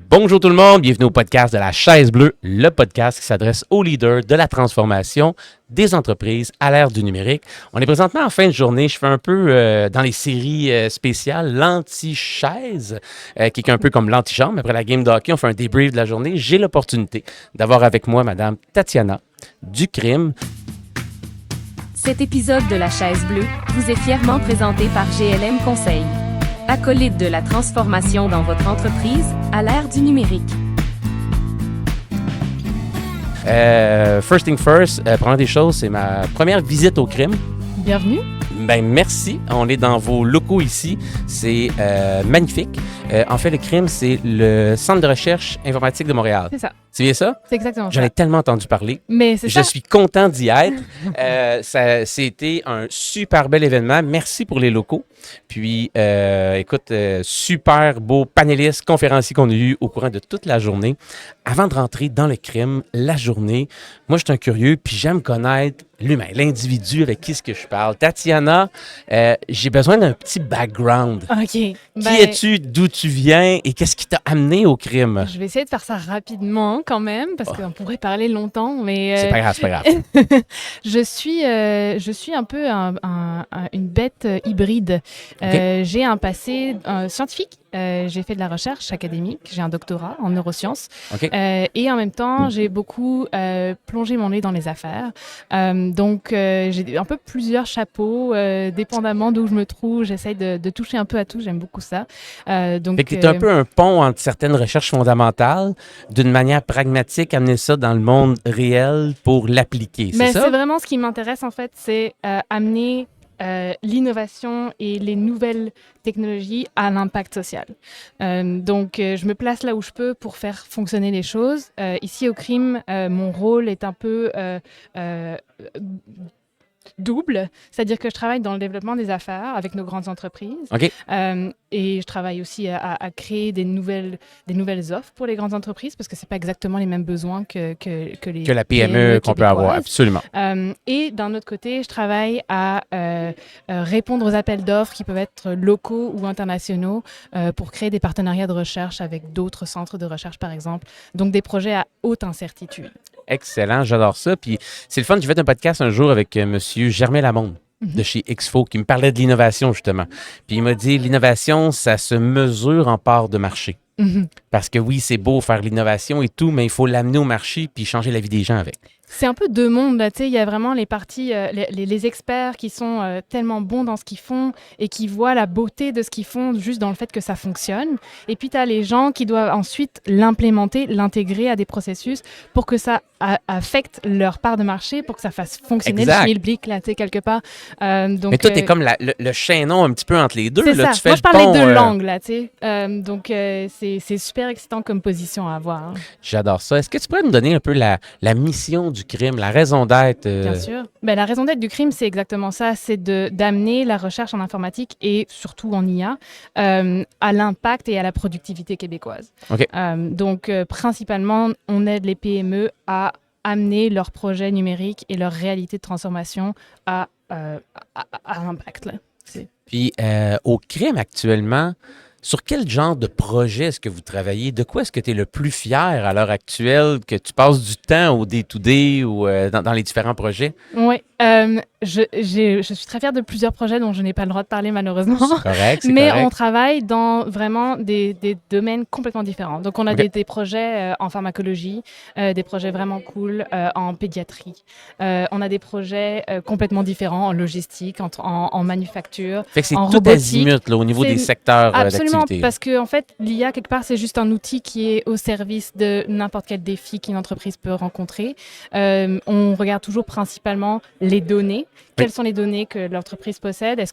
Bonjour tout le monde, bienvenue au podcast de la Chaise Bleue, le podcast qui s'adresse aux leaders de la transformation des entreprises à l'ère du numérique. On est présentement en fin de journée, je fais un peu dans les séries spéciales l'anti-chaise, qui est un peu comme l'antichambre. Après la game de hockey, on fait un débrief de la journée. J'ai l'opportunité d'avoir avec moi Madame Tatiana Ducrime. Cet épisode de la Chaise Bleue vous est fièrement présenté par GLM Conseil. Acolyte de la transformation dans votre entreprise à l'ère du numérique. First thing first, première des choses, c'est ma première visite au crime. Bienvenue. Ben merci, on est dans vos locaux ici, c'est magnifique. En fait, le crime, c'est le Centre de recherche informatique de Montréal. C'est ça. C'est bien ça? C'est exactement J'en ai ça. tellement entendu parler. Mais c'est Je ça. suis content d'y être. C'était un super bel événement. Merci pour les locaux. Puis, écoute, super beau panéliste, conférencier qu'on a eu au courant de toute la journée. Avant de rentrer dans le crime, la journée, moi, je suis un curieux, puis j'aime connaître l'humain, l'individu avec qui est-ce que je parle. Tatiana, j'ai besoin d'un petit background. OK. Qui es-tu, d'où tu viens et qu'est-ce qui t'a amené au crime? Je vais essayer de faire ça rapidement quand même, parce qu'on pourrait parler longtemps, mais... C'est pas grave, c'est pas grave. je suis un peu une bête hybride. OK. J'ai un passé scientifique. J'ai fait de la recherche académique. J'ai un doctorat en neurosciences. OK. Et en même temps, j'ai beaucoup plongé mon nez dans les affaires. Donc, j'ai un peu plusieurs chapeaux, dépendamment d'où je me trouve. J'essaye de toucher un peu à tout. J'aime beaucoup ça. Donc, Fait que t'es un peu un pont entre certaines recherches fondamentales, d'une manière pragmatique, amener ça dans le monde réel pour l'appliquer, c'est mais ça? c'est vraiment ce qui m'intéresse, en fait, c'est amener l'innovation et les nouvelles technologies à l'impact social. Donc, je me place là où je peux pour faire fonctionner les choses. Ici, au crime, mon rôle est un peu double, c'est-à-dire que je travaille dans le développement des affaires avec nos grandes entreprises. OK. Et je travaille aussi à créer des nouvelles offres pour les grandes entreprises parce que c'est pas exactement les mêmes besoins que les Que la PME qu'on peut avoir, québécoises. absolument. Et d'un autre côté, je travaille à répondre aux appels d'offres qui peuvent être locaux ou internationaux pour créer des partenariats de recherche avec d'autres centres de recherche, par exemple. Donc, des projets à haute incertitude. Excellent, j'adore ça. Puis c'est le fun, j'ai fait un podcast un jour avec monsieur Germain Lamonde de chez Exfo qui me parlait de l'innovation, justement. Puis il m'a dit, l'innovation, ça se mesure en part de marché. Mhm. Parce que oui, c'est beau faire l'innovation et tout, mais il faut l'amener au marché puis changer la vie des gens avec. C'est un peu deux mondes, là, tu sais, il y a vraiment les parties, les experts qui sont tellement bons dans ce qu'ils font et qui voient la beauté de ce qu'ils font juste dans le fait que ça fonctionne. Et puis, tu as les gens qui doivent ensuite l'implémenter, l'intégrer à des processus pour que ça affecte leur part de marché, pour que ça fasse fonctionner Exact. le schmilblick, là, tu sais, quelque part. Donc, Mais toi, t'es comme le chaînon un petit peu entre les deux. c'est Là, ça. tu fais Moi, le je parle pont, les deux langues, là, tu sais. Donc, c'est super excitant comme position à avoir. Hein. J'adore ça. Est-ce que tu pourrais nous donner un peu la mission du crime, la raison d'être? Bien sûr. Ben, la raison d'être du crime, c'est exactement ça. C'est d'amener la recherche en informatique et surtout en IA à l'impact et à la productivité québécoise. OK. Donc, principalement, on aide les PME à amener leurs projets numériques et leur réalité de transformation à l'impact. Là. Puis, au crime actuellement, sur quel genre de projet est-ce que vous travaillez? De quoi est-ce que tu es le plus fier à l'heure actuelle, que tu passes du temps au day-to-day ou dans les différents projets? Oui. Je suis très fière de plusieurs projets dont je n'ai pas le droit de parler malheureusement. C'est correct, c'est Mais correct. on travaille dans vraiment des domaines complètement différents. Donc, on a OK. des projets en pharmacologie, des projets vraiment cool en pédiatrie. On a des projets complètement différents en logistique, en manufacture. Fait que c'est en tout robotique. azimut là, au niveau C'est- des secteurs Absolument, d'activité. parce que en fait, l'IA, quelque part, c'est juste un outil qui est au service de n'importe quel défi qu'une entreprise peut rencontrer. On regarde toujours principalement les données. Quelles sont les données que l'entreprise possède? Est-ce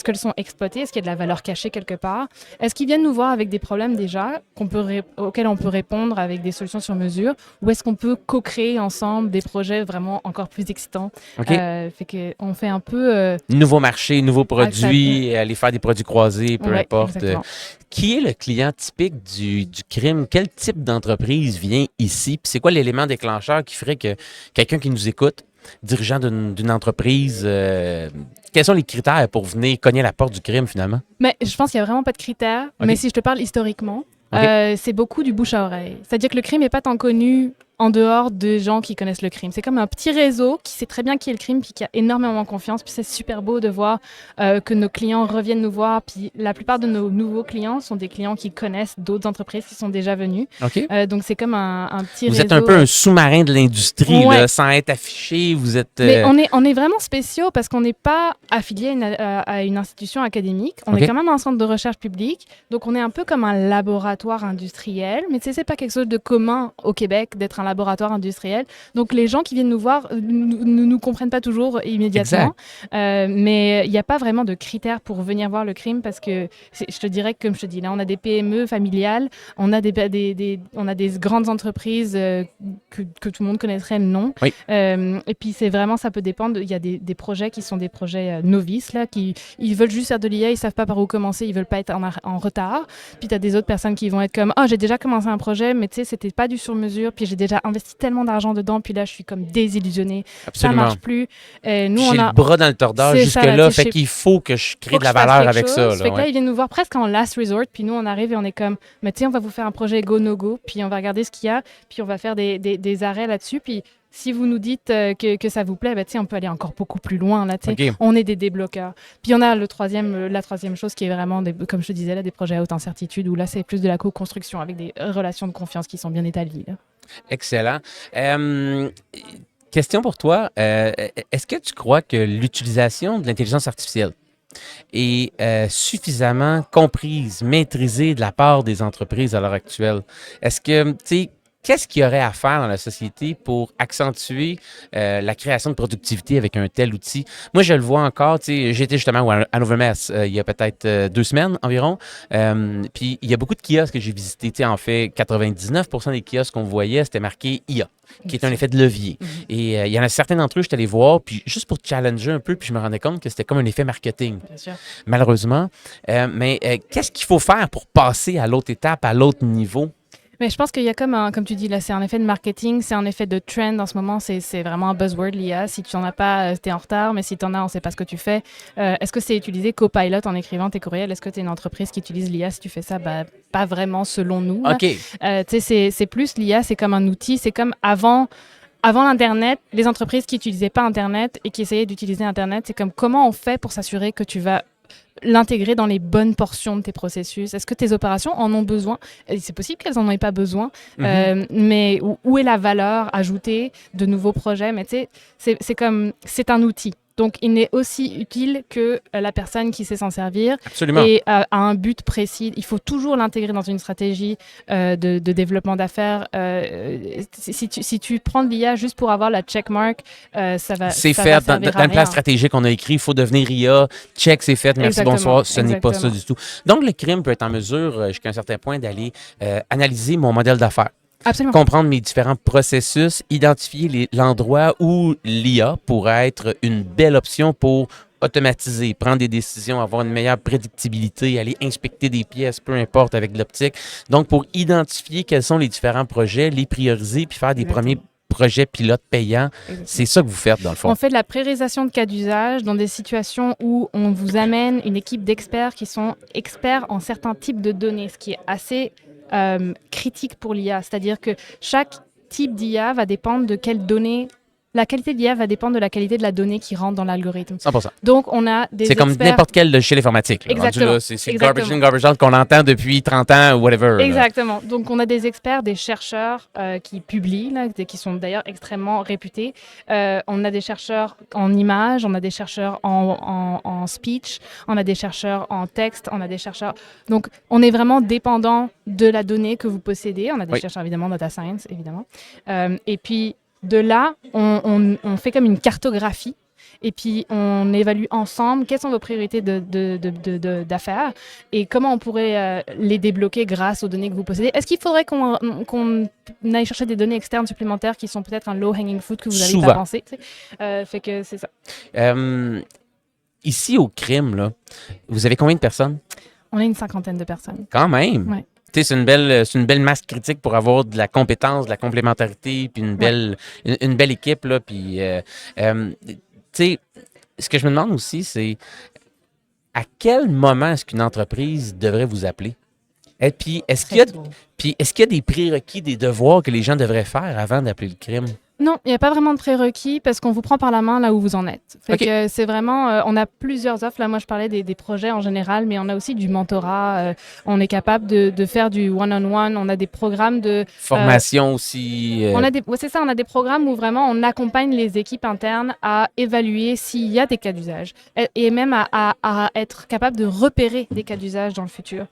qu'elles sont exploitées? Est-ce qu'il y a de la valeur cachée quelque part? Est-ce qu'ils viennent nous voir avec des problèmes déjà auxquels on peut répondre avec des solutions sur mesure? Ou est-ce qu'on peut co-créer ensemble des projets vraiment encore plus excitants? OK. Fait qu'on fait un peu... Nouveau marché, nouveaux ça produits, aller faire des produits croisés, peu Ouais, importe. exactement. Qui est le client typique du crime? Quel type d'entreprise vient ici? Puis c'est quoi l'élément déclencheur qui ferait que quelqu'un qui nous écoute, dirigeant d'une entreprise, quels sont les critères pour venir cogner à la porte du crime finalement? Mais je pense qu'il n'y a vraiment pas de critères. Ok. Mais si je te parle historiquement, C'est beaucoup du bouche à oreille. C'est-à-dire que le crime n'est pas tant connu en dehors des gens qui connaissent le crime. C'est comme un petit réseau qui sait très bien qui est le crime puis qui a énormément confiance. Puis c'est super beau de voir que nos clients reviennent nous voir. Puis la plupart de nos nouveaux clients sont des clients qui connaissent d'autres entreprises qui sont déjà venues. Donc c'est comme un petit réseau. Vous êtes un peu un sous-marin de l'industrie, là, sans être affiché. Vous êtes. Mais on est vraiment spéciaux parce qu'on n'est pas affilié à une institution académique. On est quand même un centre de recherche publique. Donc on est un peu comme un laboratoire industriel. Mais tu sais, c'est pas quelque chose de commun au Québec d'être un laboratoire industriel. Donc, les gens qui viennent nous voir ne nous comprennent pas toujours immédiatement. Mais il n'y a pas vraiment de critères pour venir voir le crime parce que, je te dirais que, comme je te dis, là, on a des PME familiales, on a des grandes entreprises que tout le monde connaîtrait le nom. Et puis, c'est vraiment, ça peut dépendre. Il y a des projets qui sont des projets novices, là, ils veulent juste faire de l'IA, ils ne savent pas par où commencer, ils ne veulent pas être en retard. Puis, tu as des autres personnes qui vont être comme « Ah, j'ai déjà commencé un projet, mais tu sais, c'était pas du sur-mesure, puis j'ai déjà investi tellement d'argent dedans, puis là, je suis comme désillusionnée. Absolument. Ça marche plus. Nous, j'ai le bras dans le tordeur jusque-là, fait qu'il faut que je crée de la valeur avec ça. Fait que là, ils viennent nous voir presque en last resort, puis nous, on arrive et on est comme, mais tu sais, on va vous faire un projet go-no-go, puis on va regarder ce qu'il y a, puis on va faire des arrêts là-dessus, puis si vous nous dites que ça vous plaît, on peut aller encore beaucoup plus loin. Là, on est des débloqueurs. Puis on a la troisième chose qui est vraiment, comme je te disais, là, des projets à haute incertitude, où là, c'est plus de la co-construction avec des relations de confiance qui sont bien établies. Là. Excellent. Question pour toi. Est-ce que tu crois que l'utilisation de l'intelligence artificielle est suffisamment comprise, maîtrisée de la part des entreprises à l'heure actuelle? Est-ce que, tu sais, qu'est-ce qu'il y aurait à faire dans la société pour accentuer la création de productivité avec un tel outil? Moi, je le vois encore, tu sais, j'étais justement à Hannover Messe il y a peut-être 2 semaines environ. Puis, il y a beaucoup de kiosques que j'ai visités. Tu sais, en fait, 99% des kiosques qu'on voyait, c'était marqué IA, qui est un effet de levier. Et il y en a certains d'entre eux, je suis allé voir, puis juste pour challenger un peu, puis je me rendais compte que c'était comme un effet marketing, malheureusement. Mais qu'est-ce qu'il faut faire pour passer à l'autre étape, à l'autre niveau? Mais je pense qu'il y a comme tu dis, là, c'est un effet de marketing, c'est un effet de trend en ce moment, c'est vraiment un buzzword, l'IA. Si tu n'en as pas, tu es en retard, mais si tu en as, on ne sait pas ce que tu fais. Est-ce que c'est utilisé Copilot en écrivant tes courriels? Est-ce que tu es une entreprise qui utilise l'IA si tu fais ça? Pas vraiment, selon nous. C'est plus l'IA, c'est comme un outil, c'est comme avant l'Internet, les entreprises qui n'utilisaient pas Internet et qui essayaient d'utiliser Internet, c'est comme comment on fait pour s'assurer que tu vas l'intégrer dans les bonnes portions de tes processus. Est-ce que tes opérations en ont besoin? C'est possible qu'elles n'en aient pas besoin, mais où est la valeur ajoutée de nouveaux projets? Mais tu sais, c'est un outil. Donc, il est aussi utile que la personne qui sait s'en servir. Absolument. Et a un but précis. Il faut toujours l'intégrer dans une stratégie de développement d'affaires. Si tu prends de l'IA juste pour avoir la checkmark, ça va c'est ça fait va dans le plan stratégique qu'on a écrit. Il faut devenir IA. Check, c'est fait. Merci, bonsoir. Ce n'est pas ça du tout. Donc, le crime peut être en mesure, jusqu'à un certain point, d'aller analyser mon modèle d'affaires. Absolument. Comprendre mes différents processus, identifier l'endroit où l'IA pourrait être une belle option pour automatiser, prendre des décisions, avoir une meilleure prédictibilité, aller inspecter des pièces, peu importe, avec de l'optique. Donc, pour identifier quels sont les différents projets, les prioriser, puis faire des premiers projets pilotes payants. C'est ça que vous faites, dans le fond. On fait de la priorisation de cas d'usage dans des situations où on vous amène une équipe d'experts qui sont experts en certains types de données, ce qui est assez critique pour l'IA. C'est-à-dire que chaque type d'IA va dépendre de quelles données. La qualité de l'IA va dépendre de la qualité de la donnée qui rentre dans l'algorithme. 100%. Donc, on a des C'est comme n'importe quel logiciel informatique. Exactement. C'est garbage in, garbage out qu'on entend depuis 30 ans ou whatever. Exactement. Là. Donc, on a des experts, des chercheurs qui publient, là, qui sont d'ailleurs extrêmement réputés. On a des chercheurs en images, on a des chercheurs en speech, on a des chercheurs en texte, on a des chercheurs... Donc, on est vraiment dépendant de la donnée que vous possédez. On a des chercheurs, évidemment, data science, évidemment. Et puis... De là, on fait comme une cartographie et puis on évalue ensemble quelles sont vos priorités d'affaires et comment on pourrait les débloquer grâce aux données que vous possédez. Est-ce qu'il faudrait qu'on aille chercher des données externes supplémentaires qui sont peut-être un low-hanging fruit que vous n'avez pas pensé? Fait que c'est ça. Ici, au crime, là, vous avez combien de personnes? On a une 50aine de personnes. Quand même? Ouais. C'est une belle masse critique pour avoir de la compétence, de la complémentarité, puis une belle équipe. Là, puis, ce que je me demande aussi, c'est à quel moment est-ce qu'une entreprise devrait vous appeler? Et puis, Très tôt. est-ce qu'il y a des prérequis, des devoirs que les gens devraient faire avant d'appeler le crime? Non, il n'y a pas vraiment de prérequis parce qu'on vous prend par la main là où vous en êtes. Fait OK. que c'est vraiment, on a plusieurs offres. Là, moi, je parlais des projets en général, mais on a aussi du mentorat. On est capable de faire du one-on-one. On a des programmes de... Formation aussi. ouais, c'est ça, on a des programmes où vraiment on accompagne les équipes internes à évaluer s'il y a des cas d'usage et même à être capable de repérer des cas d'usage dans le futur.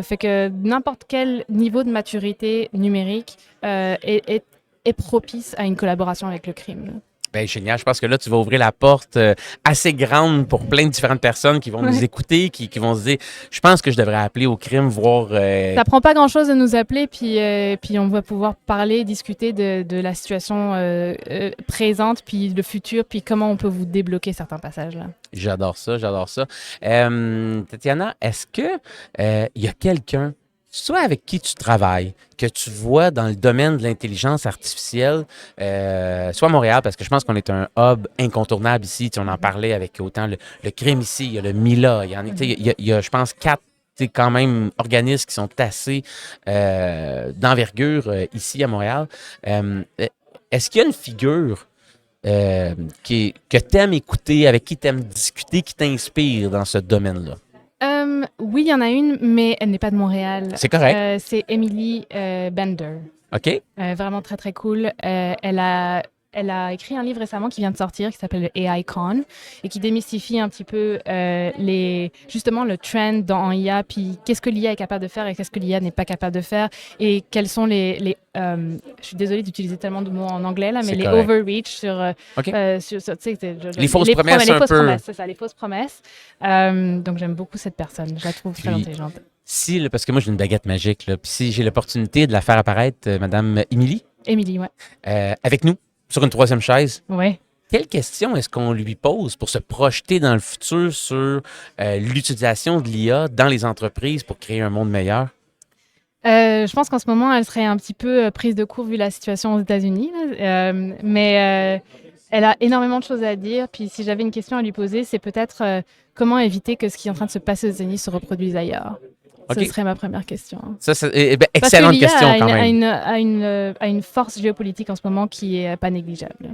Fait que n'importe quel niveau de maturité numérique est propice à une collaboration avec le crime. Là. Ben, génial. Je pense que là, tu vas ouvrir la porte assez grande pour plein de différentes personnes qui vont nous écouter, qui vont se dire, je pense que je devrais appeler au crime, voir... Ça prend pas grand-chose de nous appeler, puis on va pouvoir parler, discuter de la situation présente, puis le futur, puis comment on peut vous débloquer certains passages. Là. J'adore ça, j'adore ça. Tatiana, est-ce que il y a quelqu'un, soit avec qui tu travailles, que tu vois dans le domaine de l'intelligence artificielle, soit à Montréal, parce que je pense qu'on est un hub incontournable ici. Tu sais, on en parlait avec autant le crime ici, il y a le MILA, il y en a, tu sais, il y a, je pense, 4 quand même organismes qui sont assez d'envergure ici à Montréal. Est-ce qu'il y a une figure que tu aimes écouter, avec qui tu aimes discuter, qui t'inspire dans ce domaine-là? Oui, il y en a une, mais elle n'est pas de Montréal. C'est correct. C'est Emily Bender. OK. Vraiment très, très cool. Elle a écrit un livre récemment qui vient de sortir, qui s'appelle AI Con, et qui démystifie un petit peu justement le trend dans IA, puis qu'est-ce que l'IA est capable de faire et qu'est-ce que l'IA n'est pas capable de faire, et quels sont je suis désolée d'utiliser tellement de mots en anglais, là, mais les correct. overreach sur tu sais, Les fausses promesses, les un fausses peu. promesses, c'est ça, les fausses promesses. Donc j'aime beaucoup cette personne, je la trouve très Puis, intelligente. parce que moi j'ai une baguette magique, là, puis si j'ai l'opportunité de la faire apparaître, Madame Émilie, Émilie, ouais. avec nous, sur une troisième chaise, Ouais. quelle question est-ce qu'on lui pose pour se projeter dans le futur sur l'utilisation de l'IA dans les entreprises pour créer un monde meilleur? Je pense qu'en ce moment, elle serait un petit peu prise de court vu la situation aux États-Unis. Là. Mais elle a énormément de choses à dire. Puis si j'avais une question à lui poser, c'est peut-être comment éviter que ce qui est en train de se passer aux États-Unis se reproduise ailleurs. OK. Ce serait ma première question. Ça, excellente question quand même. A une force géopolitique en ce moment qui est pas négligeable.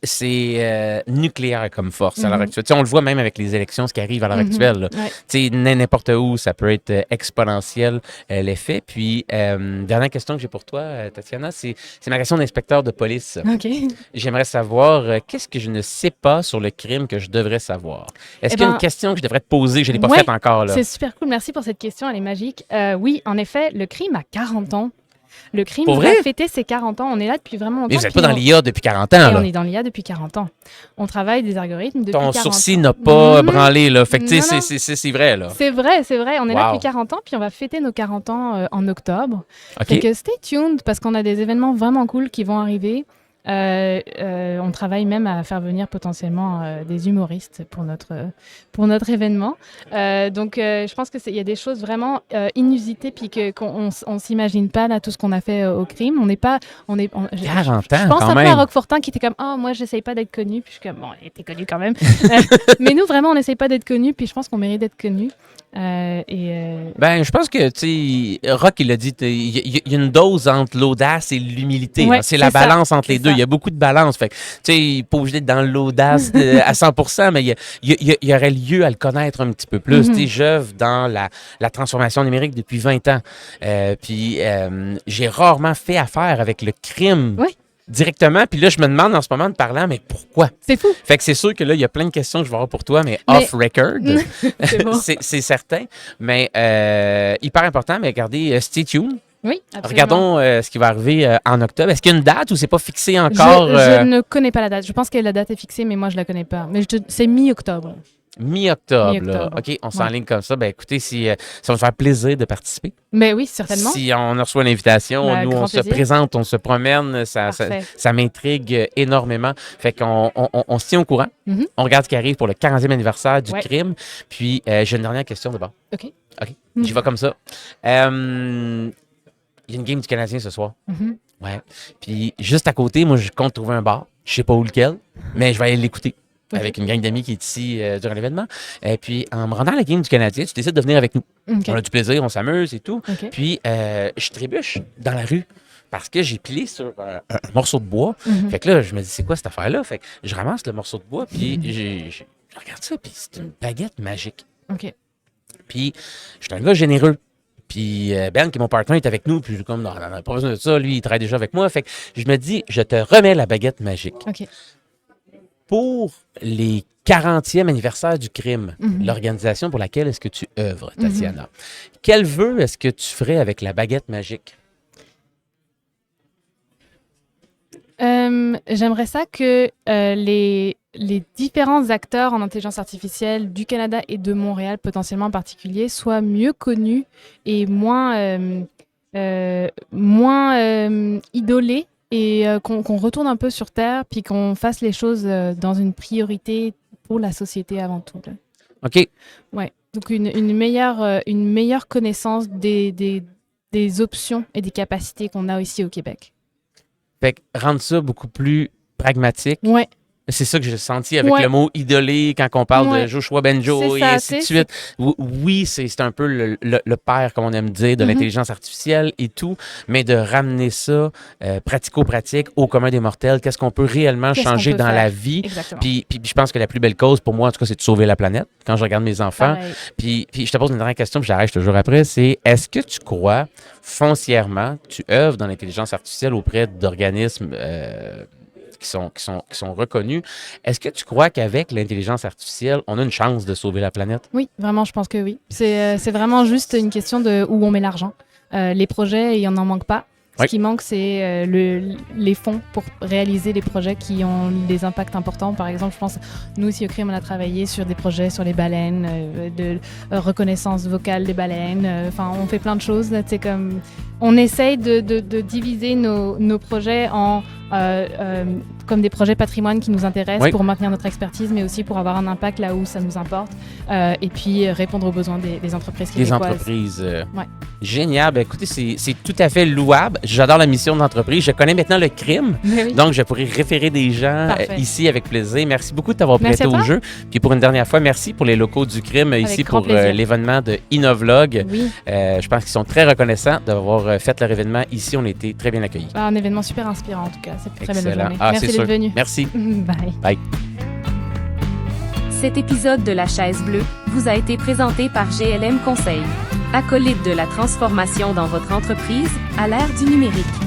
C'est nucléaire comme force à l'heure actuelle. Tu sais, on le voit même avec les élections, ce qui arrive à l'heure actuelle. Là. Ouais. Tu sais, n'importe où, ça peut être exponentiel l'effet. Puis, dernière question que j'ai pour toi, Tatiana, c'est ma question d'inspecteur de police. OK. J'aimerais savoir qu'est-ce que je ne sais pas sur le crime que je devrais savoir. Est-ce qu'il y a une question que je devrais te poser que je n'ai pas faite encore? Là? C'est super cool. Merci pour cette question. Elle est magique. Oui, en effet, le crime a 40 ans. Le crime Pour va vrai? fêter ses 40 ans. On est là depuis vraiment longtemps. Mais vous n'êtes pas dans l'IA depuis 40 ans. Et Là. on est dans l'IA depuis 40 ans. On travaille des algorithmes depuis Ton 40 ans. sourcil n'a pas branlé. Là. Fait que tu sais, Non. c'est vrai. Là. C'est vrai, c'est vrai. On est là Wow. depuis 40 ans, puis on va fêter nos 40 ans en octobre. OK. Fait que stay tuned, parce qu'on a des événements vraiment cool qui vont arriver. On travaille même à faire venir potentiellement des humoristes pour notre événement. Donc, je pense qu'il y a des choses vraiment inusitées puis qu'on on s'imagine pas là tout ce qu'on a fait au crime. On n'est pas, 40 ans je pense quand un peu même. à Roquefortin qui était comme moi j'essaye pas d'être connu, puis je suis comme bon, il était connu quand même. Mais nous vraiment on n'essaye pas d'être connu, puis je pense qu'on mérite d'être connu. Ben, je pense que, tu sais, Rock, il a dit, il y a une dose entre l'audace et l'humilité. Ouais, Hein. C'est la c'est ça, balance entre les c'est deux. ça. Il y a beaucoup de balance. Fait que, tu sais, pas obligé d'être dans l'audace à 100%, mais il y aurait lieu à le connaître un petit peu plus. Tu sais, j'œuvre dans la transformation numérique depuis 20 ans. Puis, j'ai rarement fait affaire avec le crime. Ouais. Directement, puis là, je me demande en ce moment de parler, mais pourquoi? C'est fou. Fait que c'est sûr que là, il y a plein de questions que je vais avoir pour toi, mais Mais- off-record. C'est bon. C'est certain. Mais hyper important, mais regardez, stay tuned. Oui, absolument. Regardons ce qui va arriver en octobre. Est-ce qu'il y a une date ou c'est pas fixé encore? Je ne connais pas la date. Je pense que la date est fixée, mais moi, je la connais pas. Mais c'est mi-octobre. Mi-octobre. Là. Mi-octobre. OK, on s'enligne comme ça. Ben écoutez, ça va me faire plaisir de participer. Mais oui, certainement. Si on reçoit l'invitation, Ben, nous, on grand se plaisir. présente, on se promène. Parfait. Ça m'intrigue énormément. Fait qu'on on se tient au courant. Mhm. On regarde ce qui arrive pour le 40e anniversaire du Ouais. crime. Puis, j'ai une dernière question d'abord. OK. J'y vais comme ça. Il y a une game du Canadien ce soir. Mhm. Ouais. Puis juste à côté, moi, je compte trouver un bar. Je sais pas où lequel, mais je vais aller l'écouter. avec une gang d'amis qui est ici durant l'événement. Et puis, en me rendant à la game du Canadien, tu décides de venir avec nous. OK. On a du plaisir, on s'amuse et tout. OK. Puis, je trébuche dans la rue parce que j'ai pilé sur un morceau de bois. Fait que là, je me dis, c'est quoi cette affaire-là? Fait que je ramasse le morceau de bois, puis je regarde ça, puis c'est une baguette magique. OK. Puis, je suis un gars généreux. Puis Ben, qui est mon partenaire, est avec nous. Puis je suis comme, non, pas besoin de ça. Lui, il travaille déjà avec moi. Fait que je me dis, je te remets la baguette magique. OK. Pour les 40e anniversaire du crime, l'organisation pour laquelle est-ce que tu œuvres, Tatiana, quel vœu est-ce que tu ferais avec la baguette magique? J'aimerais ça que les différents acteurs en intelligence artificielle du Canada et de Montréal, potentiellement en particulier, soient mieux connus et moins idolés et qu'on retourne un peu sur Terre puis qu'on fasse les choses dans une priorité pour la société avant tout. Là. OK. Ouais. Donc une meilleure connaissance des options et des capacités qu'on a ici au Québec. Fait que rendre ça beaucoup plus pragmatique. Ouais. C'est ça que j'ai senti avec le mot idolé quand on parle de Joshua Benjo et ainsi de suite. Oui, c'est un peu le père, comme on aime dire, de l'intelligence artificielle et tout, mais de ramener ça pratico-pratique au commun des mortels. Qu'est-ce qu'on peut réellement changer dans la vie? Puis je pense que la plus belle cause pour moi, en tout cas, c'est de sauver la planète quand je regarde mes enfants. Puis je te pose une dernière question, puis j'arrête toujours après, c'est est-ce que tu crois foncièrement, tu œuvres dans l'intelligence artificielle auprès d'organismes qui sont reconnus. Est-ce que tu crois qu'avec l'intelligence artificielle, on a une chance de sauver la planète? Oui, vraiment, je pense que oui. C'est vraiment juste une question de où on met l'argent. Les projets, il n'y en manque pas. Ce qui manque, c'est les fonds pour réaliser les projets qui ont des impacts importants. Par exemple, je pense, nous, ici au CRIM, on a travaillé sur des projets sur les baleines, de reconnaissance vocale des baleines. Enfin, on fait plein de choses. Là, comme, on essaye de diviser nos projets en comme des projets patrimoine qui nous intéressent pour maintenir notre expertise, mais aussi pour avoir un impact là où ça nous importe et puis répondre aux besoins des entreprises québécoises. Des entreprises. Génial. Ben, écoutez, c'est tout à fait louable. J'adore la mission d'entreprise. Je connais maintenant le crime, donc je pourrais référer des gens ici avec plaisir. Merci beaucoup de t'avoir prêté au jeu. Puis pour une dernière fois, merci pour les locaux du crime ici pour l'événement de Innovlog. Oui. Je pense qu'ils sont très reconnaissants d'avoir fait leur événement ici. On a été très bien accueillis. Un événement super inspirant en tout cas. C'est très belle journée. Merci d'être venu. Merci. Bye. Bye. Cet épisode de La Chaise Bleue vous a été présenté par GLM Conseil. Acolyte de la transformation dans votre entreprise à l'ère du numérique.